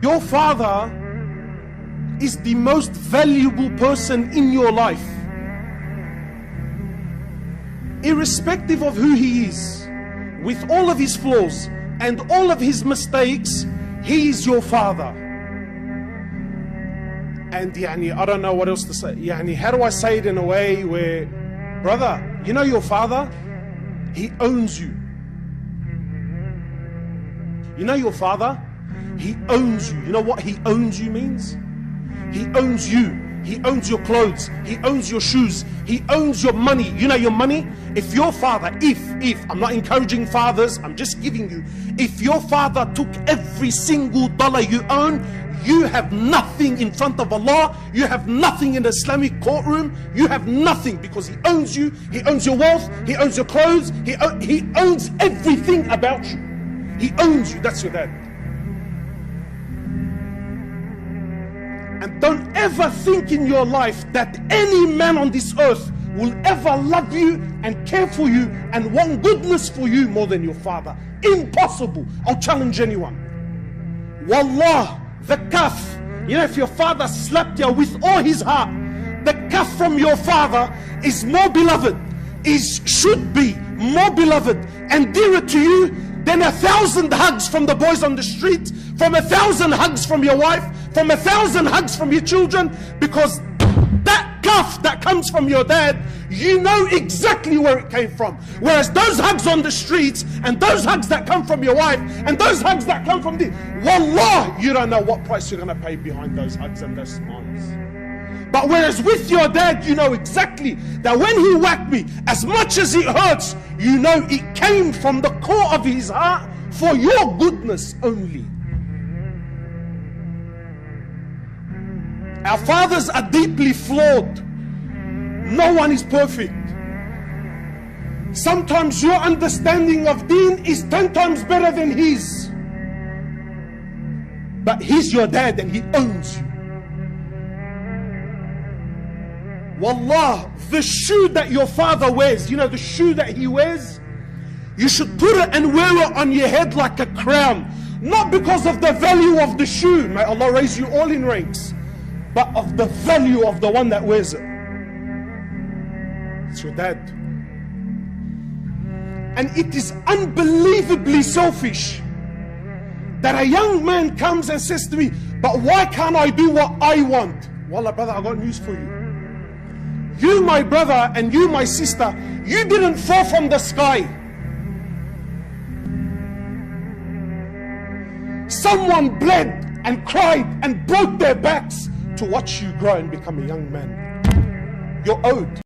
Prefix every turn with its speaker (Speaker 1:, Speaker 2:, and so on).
Speaker 1: Your father is the most valuable person in your life. Irrespective of who he is, with all of his flaws and all of his mistakes, he is your father. And I don't know what else to say. How do I say it in a way where, brother, you know your father? He owns you. You know your father? He owns you. You know what he owns you means? He owns you. He owns your clothes. He owns your shoes. He owns your money. You know your money? If your father, I'm not encouraging fathers, I'm just giving you, if your father took every single dollar you own, you have nothing in front of Allah. You have nothing in the Islamic courtroom. You have nothing, because he owns you. He owns your wealth. He owns your clothes. He owns everything about you. He owns you. That's your dad. And don't ever think in your life that any man on this earth will ever love you and care for you and want goodness for you more than your father. Impossible. I'll challenge anyone. Wallah, the kaf, if your father slapped you with all his heart, the kaf from your father is more beloved, should be more beloved and dearer to you than 1,000 hugs from the boys on the street, from 1,000 hugs from your wife, from 1,000 hugs from your children, because that kaf that comes from your dad, you know exactly where it came from. Whereas those hugs on the streets, and those hugs that come from your wife, and those hugs that come from wallah, you don't know what price you're going to pay behind those hugs and those smiles. But whereas with your dad, you know exactly that when he whacked me, as much as it hurts, you know it came from the core of his heart for your goodness only. Our fathers are deeply flawed. No one is perfect. Sometimes your understanding of deen is 10 times better than his. But he's your dad and he owns you. Wallah, the shoe that your father wears, the shoe that he wears, you should put it and wear it on your head like a crown. Not because of the value of the shoe, may Allah raise you all in ranks, but of the value of the one that wears it. It's your dad. And it is unbelievably selfish that a young man comes and says to me, but why can't I do what I want? Wallah, brother, I got news for you. You, my brother, and you, my sister, you didn't fall from the sky. Someone bled and cried and broke their backs to watch you grow and become a young man. You're owed.